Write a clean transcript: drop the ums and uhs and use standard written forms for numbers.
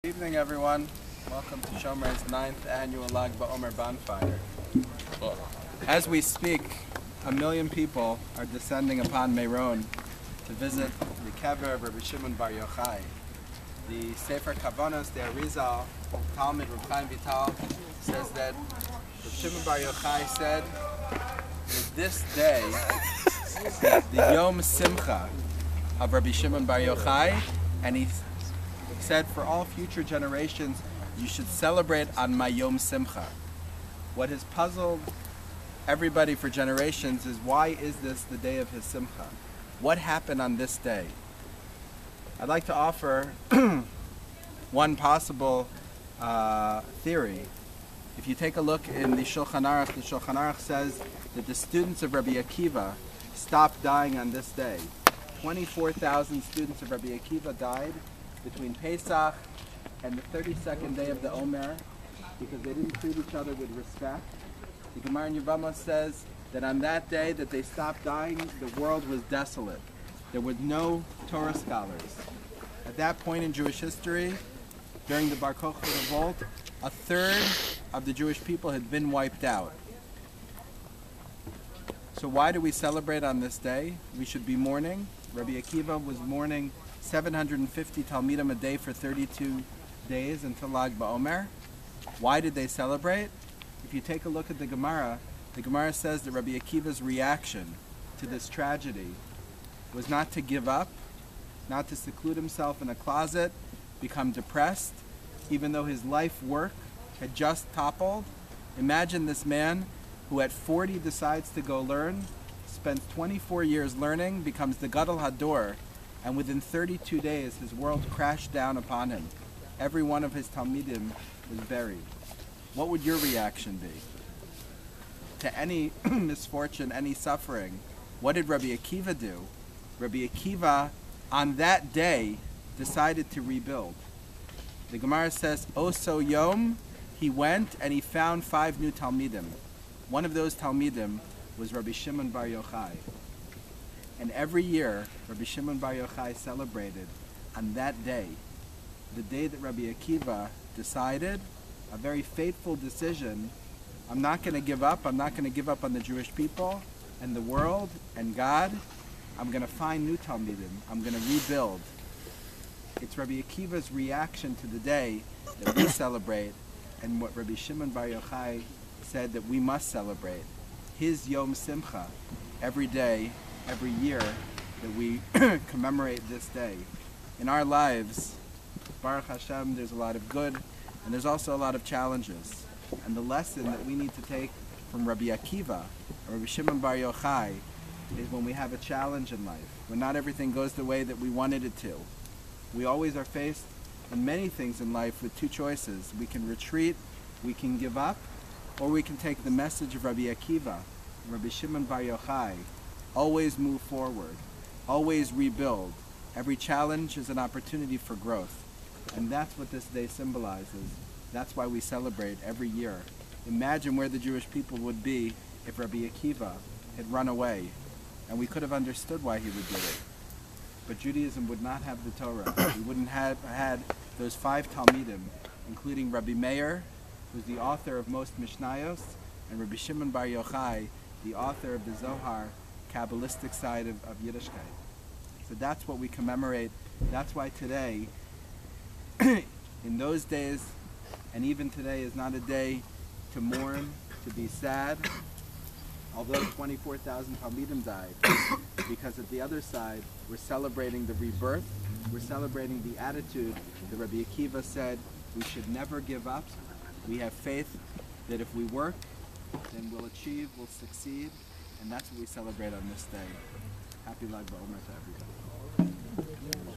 Good evening, everyone. Welcome to Shomer's 9th annual BaOmer bonfire. As we speak, 1 million people are descending upon Meron to visit the kever of Rabbi Shimon Bar Yochai. The Sefer Kavanos, the Arizal, Talmud Reb Chaim Vital, says that Rabbi Shimon Bar Yochai said that this day is the Yom Simcha of Rabbi Shimon Bar Yochai, and he said for all future generations you should celebrate on my Yom Simcha. What has puzzled everybody for generations is, why is this the day of his Simcha? What happened on this day? I'd like to offer one possible theory. If you take a look in the Shulchan Aruch says that the students of Rabbi Akiva stopped dying on this day. 24,000 students of Rabbi Akiva died between Pesach and the 32nd day of the Omer because they didn't treat each other with respect. The Gemara in Yevamos says that on that day that they stopped dying, the world was desolate. There were no Torah scholars. At that point in Jewish history, during the Bar Kokhba revolt, a third of the Jewish people had been wiped out. So why do we celebrate on this day? We should be mourning. Rabbi Akiva was mourning 750 Talmidim a day for 32 days until Lag BaOmer. Why did they celebrate? If you take a look at the Gemara says that Rabbi Akiva's reaction to this tragedy was not to give up, not to seclude himself in a closet, become depressed, even though his life work had just toppled. Imagine this man who at 40 decides to go learn, spends 24 years learning, becomes the Gadol Hador, and within 32 days his world crashed down upon him. Every one of his Talmidim was buried. What would your reaction be to any misfortune, any suffering? What did Rabbi Akiva do? Rabbi Akiva, on that day, decided to rebuild. The Gemara says, Oso Yom, he went and he found 5 new Talmidim. One of those Talmidim was Rabbi Shimon Bar Yochai. And every year, Rabbi Shimon Bar Yochai celebrated on that day, the day that Rabbi Akiva decided, a very fateful decision, I'm not going to give up. I'm not going to give up on the Jewish people and the world and God. I'm going to find new Talmidim. I'm going to rebuild. It's Rabbi Akiva's reaction to the day that we celebrate, and what Rabbi Shimon Bar Yochai said that we must celebrate. His Yom Simcha, every day, every year, that we commemorate this day. In our lives, Baruch Hashem, there's a lot of good, and there's also a lot of challenges. And the lesson that we need to take from Rabbi Akiva, or Rabbi Shimon Bar Yochai, is when we have a challenge in life, when not everything goes the way that we wanted it to. We always are faced in many things in life with two choices. We can retreat, we can give up, or we can take the message of Rabbi Akiva, Rabbi Shimon Bar Yochai. Always move forward, always rebuild. Every challenge is an opportunity for growth. And that's what this day symbolizes. That's why we celebrate every year. Imagine where the Jewish people would be if Rabbi Akiva had run away, and we could have understood why he would do it. But Judaism would not have the Torah. We wouldn't have had those 5 Talmidim, including Rabbi Meir, who's the author of most Mishnayos, and Rabbi Shimon Bar Yochai, the author of the Zohar, Kabbalistic side of Yiddishkeit. So that's what we commemorate. That's why today, in those days, and even today, is not a day to mourn, to be sad, although 24,000 Talmidim died, because at the other side, we're celebrating the rebirth, we're celebrating the attitude that Rabbi Akiva said we should never give up. We have faith that if we work, then we'll achieve, we'll succeed, and that's what we celebrate on this day. Happy Lag BaOmer to everybody.